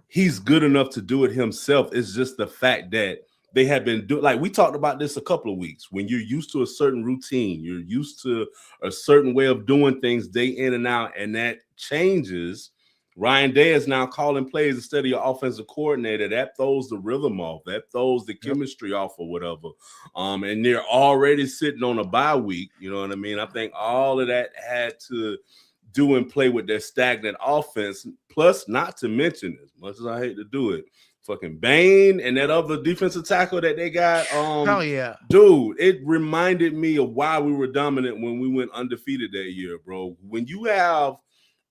he's good enough to do it himself. It's just the fact that they have been doing, like we talked about this a couple of weeks. When you're used to a certain routine, you're used to a certain way of doing things day in and out, and that changes. Ryan Day is now calling plays instead of your offensive coordinator. That throws the rhythm off. That throws the chemistry off or whatever. And they're already sitting on a bye week. You know what I mean? I think all of that had to do and play with their stagnant offense. Plus, not to mention, as much as I hate to do it, fucking Bain and that other defensive tackle that they got. Hell yeah. Dude, it reminded me of why we were dominant when we went undefeated that year, bro. When you have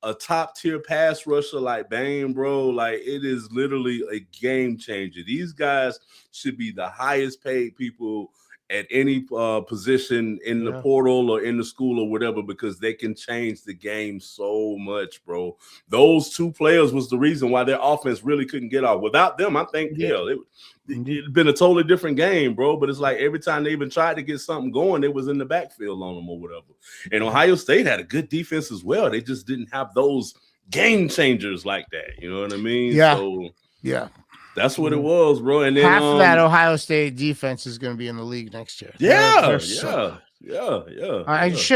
a top tier pass rusher like Bain, bro, like it is literally a game changer. These guys should be the highest paid people at any position in the portal or in the school or whatever, because they can change the game so much, bro. Those two players was the reason why their offense really couldn't get off. Without them, I think, it'd been a totally different game, bro. But it's like every time they even tried to get something going, it was in the backfield on them or whatever. And Ohio State had a good defense as well. They just didn't have those game changers like that. You know what I mean? Yeah. So, yeah. That's what it was, bro. And then half of that Ohio State defense is going to be in the league next year. Yeah. Shit, a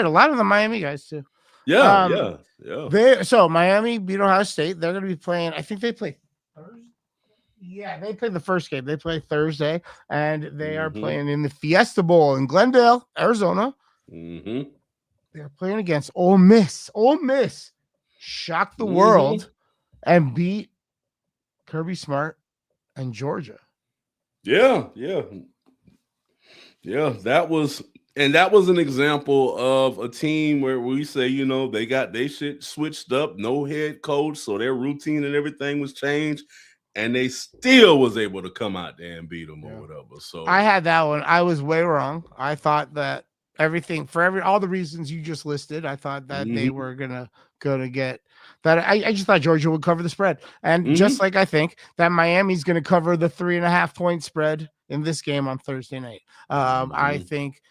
lot of the Miami guys too. Yeah. So Miami beat Ohio State. They're going to be playing. I think they play Thursday. Yeah, they play the first game. They play Thursday, and they are playing in the Fiesta Bowl in Glendale, Arizona. They're playing against Ole Miss. Ole Miss shocked the world and beat Kirby Smart and Georgia. Yeah. That was an example of a team where we say, you know, they got their shit switched up, no head coach, so their routine and everything was changed, and they still was able to come out there and beat them or whatever. So I had that one. I was way wrong. I thought that everything all the reasons you just listed, I thought that they were gonna get that. I just thought Georgia would cover the spread, and just like I think that Miami's gonna cover the 3.5 point spread in this game on Thursday night. I think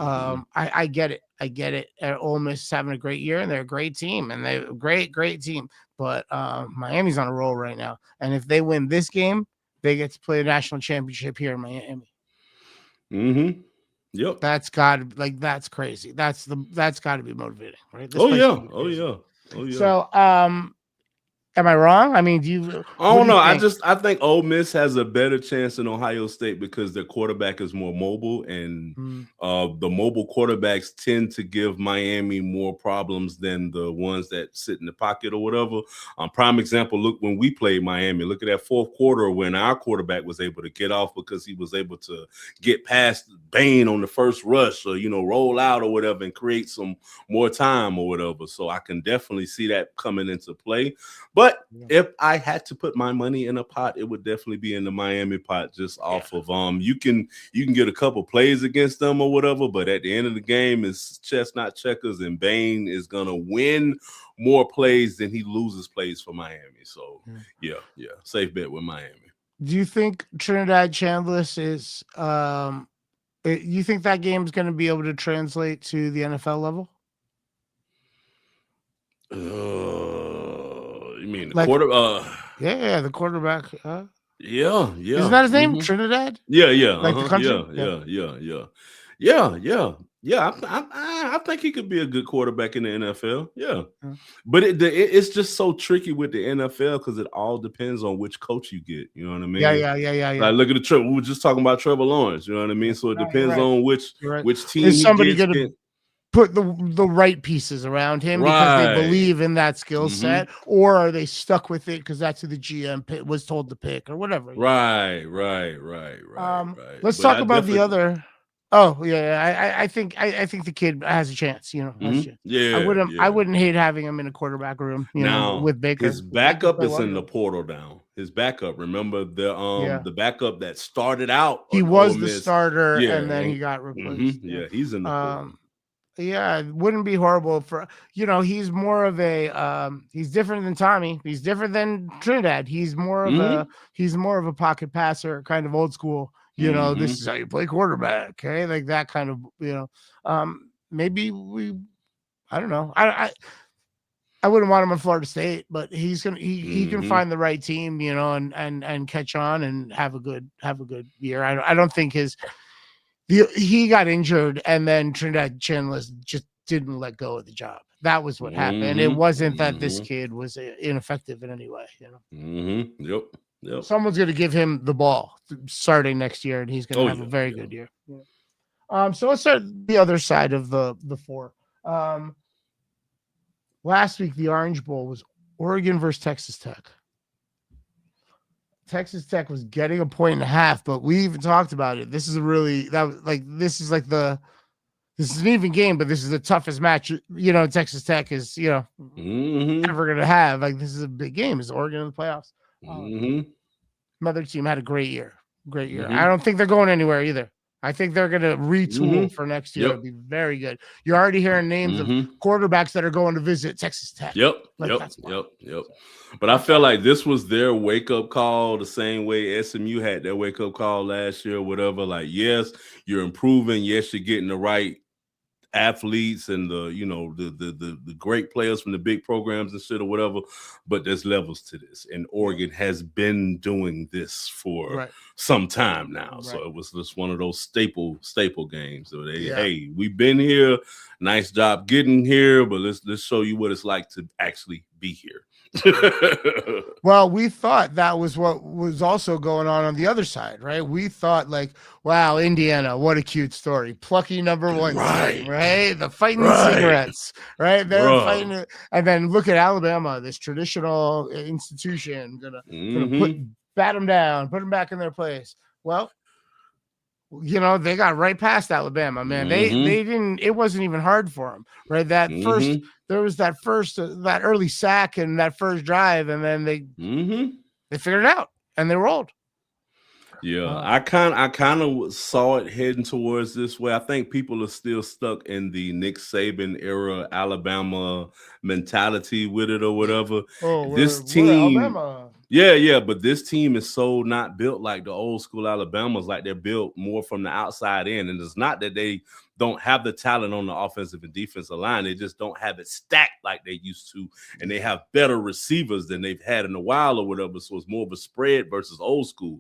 I get it. I get it. Ole Miss is having a great year, and they're a great team, and they're a great team. But Miami's on a roll right now, and if they win this game, they get to play a national championship here in Miami. Yep. That's crazy. That's got to be motivating, right? Oh yeah. So, am I wrong? I mean, I don't know. I think Ole Miss has a better chance than Ohio State because their quarterback is more mobile, and the mobile quarterbacks tend to give Miami more problems than the ones that sit in the pocket or whatever. Prime example, look, when we played Miami, look at that fourth quarter when our quarterback was able to get off because he was able to get past Bain on the first rush or, you know, roll out or whatever and create some more time or whatever. So I can definitely see that coming into play. But if I had to put my money in a pot, it would definitely be in the Miami pot, just off of you can get a couple plays against them or whatever, but at the end of the game, it's chess not checkers, and Bain is gonna win more plays than he loses plays for Miami. So yeah, safe bet with Miami. Do you think Trinidad Chambliss is? You think that game is going to be able to translate to the NFL level? You mean the quarter? Yeah, the quarterback. Yeah. Isn't that his name? Trinidad? Yeah. Like the country? Yeah, yeah, yeah. I think he could be a good quarterback in the NFL. Yeah, Yeah. but it's just so tricky with the NFL because it all depends on which coach you get. You know what I Yeah, mean? yeah, yeah, yeah, yeah. Like, look at the Trevor. We were just talking about Trevor Lawrence. You know what I mean? So it No, you're depends right. on You're right. which team Is he somebody gets. going to put the right pieces around him because they Right. believe in that skill set, or are they stuck with it because that's who the GM was told to pick or whatever? Right. Let's But talk about the other. Oh yeah, I think the kid has a chance. You know, has a chance. Yeah, I wouldn't hate having him in a quarterback room. You know, with Baker. His backup is in the portal now. His backup. Remember the backup that started out. He was the starter, and then he got replaced. Yeah, he's in the portal. Yeah, it wouldn't be horrible for he's more of a he's different than Tommy. He's different than Trinidad. He's more of a pocket passer, kind of old school. This is how you play quarterback, okay? Like that kind of, maybe I don't know. I wouldn't want him in Florida State, but he can find the right team, and catch on and have a good year. I don't think he got injured and then Trinidad Chandler just didn't let go of the job. That was what happened. It wasn't that this kid was ineffective in any way, Yep. Someone's going to give him the ball starting next year, and he's going to have a very good year. Yeah. So let's start the other side of the four. Last week, the Orange Bowl was Oregon versus Texas Tech. Texas Tech was getting 1.5 points, but we even talked about it. This is this is an even game, but this is the toughest match, Texas Tech is, ever going to have. Like, this is a big game. It's Oregon in the playoffs. Another team had a great year. I don't think they're going anywhere either. I think they're going to retool for next year. It'll be very good. You're already hearing names of quarterbacks that are going to visit Texas Tech. Yep. But I felt like this was their wake-up call the same way SMU had their wake-up call last year or whatever. Like, yes, you're improving. Yes, you're getting the right athletes and the great players from the big programs and shit or whatever, but there's levels to this, and Oregon has been doing this for some time now. So it was just one of those staple games. So hey, we've been here, nice job getting here, but let's show you what it's like to actually be here. Well, we thought that was what was also going on the other side, right? We thought like, wow, Indiana, what a cute story. Plucky number one team, right? The fighting cigarettes, right? They're fighting it. And then look at Alabama, this traditional institution, gonna bat them down, put them back in their place. Well, they got right past Alabama, man. They didn't. It wasn't even hard for them, right? There was that early sack and that first drive, and then they figured it out and they rolled. Yeah, I kind of saw it heading towards this way. I think people are still stuck in the Nick Saban era Alabama mentality with it or whatever. This team, Alabama. Yeah, but this team is so not built like the old school Alabamas. Like, they're built more from the outside in, and it's not that they don't have the talent on the offensive and defensive line. They just don't have it stacked like they used to, and they have better receivers than they've had in a while or whatever. So it's more of a spread versus old school.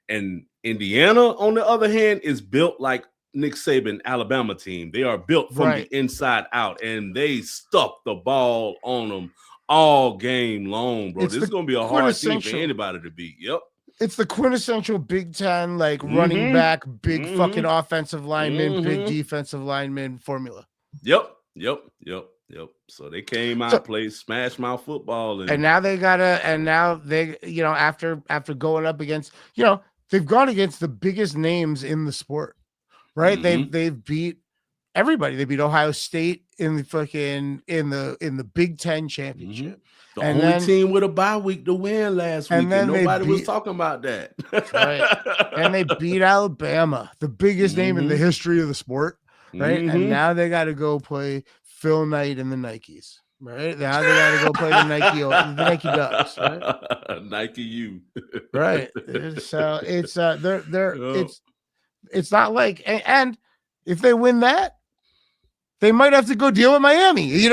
And Indiana, on the other hand, is built like Nick Saban Alabama team. They are built from the inside out, and they stuck the ball on them all game long, bro. This is going to be a hard team for anybody to beat. Yep. It's the quintessential Big Ten, like running back, big fucking offensive lineman, big defensive lineman formula. Yep. So they came out, played smash mouth football, and now they after going up against, they've gone against the biggest names in the sport, right? They've beat everybody. They beat Ohio State in the Big Ten championship. The only team with a bye week to win last week, and nobody was talking about that. Right. And they beat Alabama, the biggest name in the history of the sport, right? And now they got to go play Phil Knight and the Nikes. Right now, they got to go play the Nike Ducks. Right? Nike U. Right. So it's it's not like, and if they win that, they might have to go deal with Miami, it's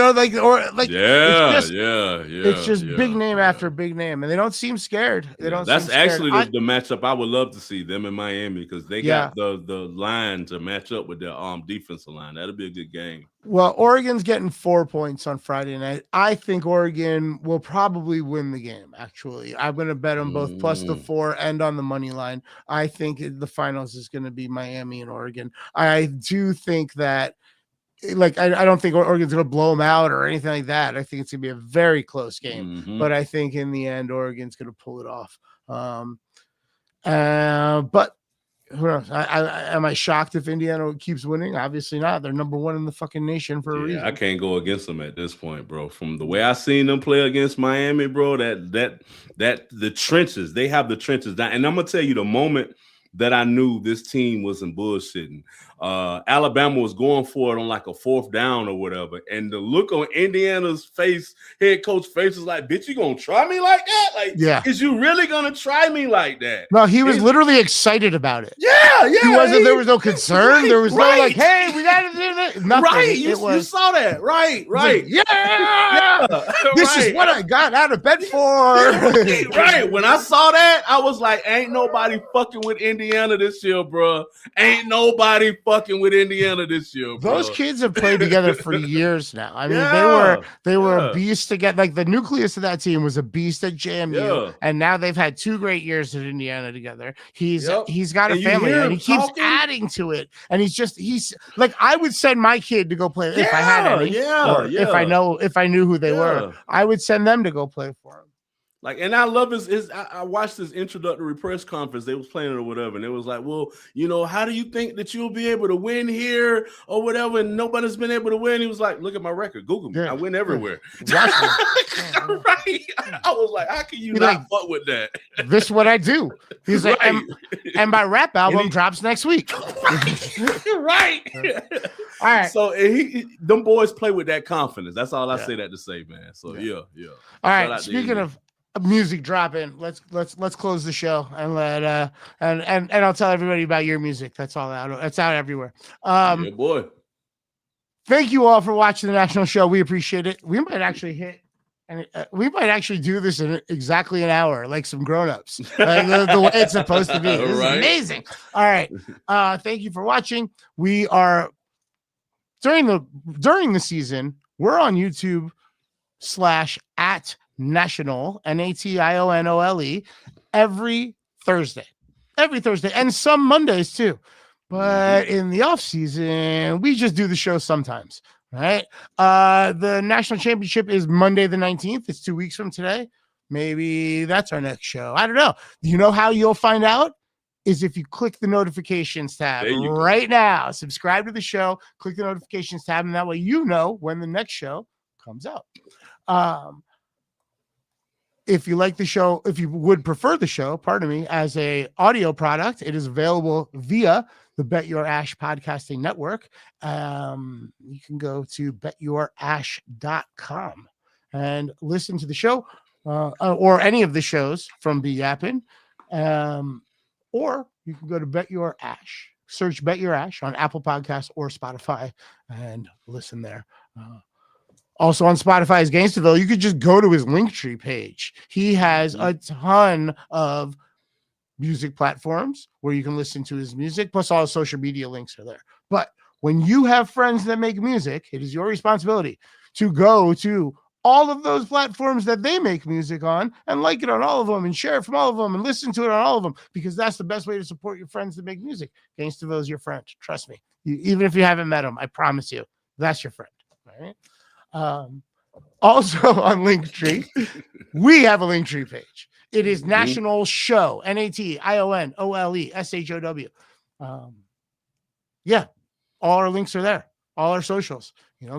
just big name after big name, and they don't seem scared. That's actually the matchup I would love to see, them in Miami, because they got the line to match up with their defensive line. That'll be a good game. Well, Oregon's getting 4 points on Friday night. I think Oregon will probably win the game. Actually, I'm going to bet them both plus the 4 and on the money line. I think the finals is going to be Miami and Oregon. I do think that. I don't think Oregon's going to blow them out or anything like that. I think it's going to be a very close game, but I think in the end, Oregon's going to pull it off. But who knows? Am I shocked if Indiana keeps winning? Obviously not. They're number 1 in the fucking nation for a reason. I can't go against them at this point, bro. From the way I seen them play against Miami, bro, that the trenches, they have the trenches down. And I'm going to tell you, the moment that I knew this team wasn't bullshitting, Alabama was going for it on like a 4th down or whatever, and the look on Indiana's face, head coach face, was like, "Bitch, you gonna try me like that? Is you really gonna try me like that?" No, he was literally excited about it. Yeah. There was no concern. There was no like, "Hey, we gotta do that." Nothing. Right, you saw that. Right. Like, this is what I got out of bed for. Right. When I saw that, I was like, "Ain't nobody fucking with Indiana this year, bro. Ain't nobody fucking with Indiana this year, bro." Those kids have played together for years now. I mean, they were a beast together. Like the nucleus of that team was a beast at JMU, and now they've had 2 great years at Indiana together. He's got a family, and he keeps adding to it. And he's like, I would send my kid to go play if I had any, if I knew who they were, I would send them to go play for him. Like, and I love I watched this introductory press conference. They was playing it or whatever, and it was like, "Well, how do you think that you'll be able to win here or whatever?" And nobody's been able to win. He was like, "Look at my record. Google me. I win everywhere." Right? I was like, "How can you not fuck with that?" This is what I do. He's like, and my rap album drops next week. Right. All right. So them boys play with that confidence. That's all I say that to say, man. So yeah. All right. Speaking of music dropping, let's close the show and let and I'll tell everybody about your music. That's all out. That's out everywhere. Boy. Thank you all for watching the national show. We appreciate it. We might actually do this in exactly an hour, like some grown-ups, the way it's supposed to be. This is amazing. All right. Thank you for watching. We are during the season, we're on YouTube /@national NATIONOLE every Thursday, and some Mondays too. But in the off season, we just do the show sometimes. Right. The national championship is Monday the 19th. It's 2 weeks from today. Maybe that's our next show. I don't know. You know how you'll find out is if you click the notifications tab right now. Subscribe to the show, click the notifications tab, and that way you know when the next show comes out. If you like the show, if you would prefer the show, as a audio product, it is available via the Bet Your Ash podcasting network. You can go to betyourash.com and listen to the show or any of the shows from Be Yappin'. Or you can go to Bet Your Ash, search Bet Your Ash on Apple Podcasts or Spotify and listen there. Also on Spotify's Gangsterville, you could just go to his Linktree page. He has a ton of music platforms where you can listen to his music, plus all the social media links are there. But when you have friends that make music, it is your responsibility to go to all of those platforms that they make music on and like it on all of them and share it from all of them and listen to it on all of them, because that's the best way to support your friends that make music. Gangsterville is your friend. Trust me. Even if you haven't met him, I promise you, that's your friend. Right? Also on Linktree, we have a Linktree page. It is National Show, NATIONOLESHOW. All our links are there. All our socials,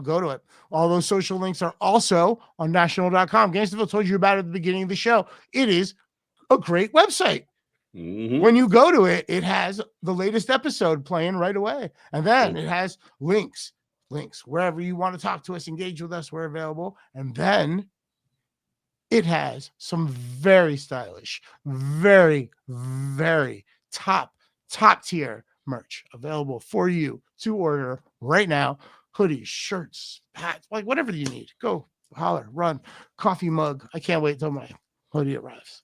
go to it. All those social links are also on national.com. Gangsterville told you about it at the beginning of the show. It is a great website. When you go to it, it has the latest episode playing right away. And then it has links wherever you want to talk to us, engage with us, we're available. And then it has some very stylish, very, very top tier merch available for you to order right now. hoodies, shirts, hats, like whatever you need. Go holler, run, coffee mug. I can't wait till my hoodie arrives.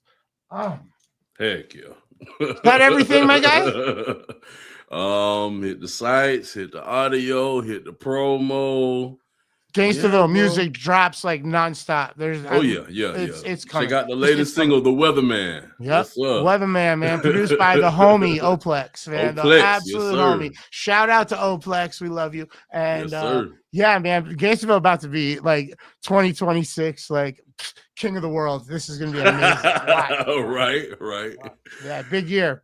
Heck yeah. Got everything, my guy? Hit the sites, hit the audio, hit the promo. Gangsterville music drops like nonstop. It's coming. Check out the latest single, The Weatherman. Yep, yes, Weatherman, man. Produced by the homie Oplex, man. The absolute homie. Shout out to Oplex. We love you. And yeah, man, Gangsterville about to be like 2026, like king of the world. This is gonna be amazing. Right. Yeah, big year.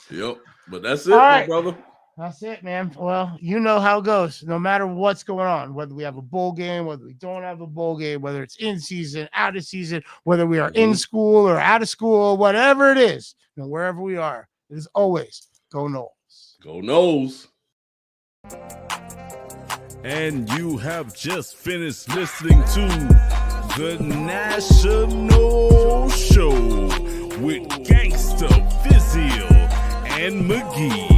Yep. But that's it, my brother. That's it, man. Well, you know how it goes. No matter what's going on, whether we have a bowl game, whether we don't have a bowl game, whether it's in season, out of season, whether we are in school or out of school, whatever it is, wherever we are, it is always go Noles. Go Noles. And you have just finished listening to the National Show with Gangsta, Fizzle, and McGee.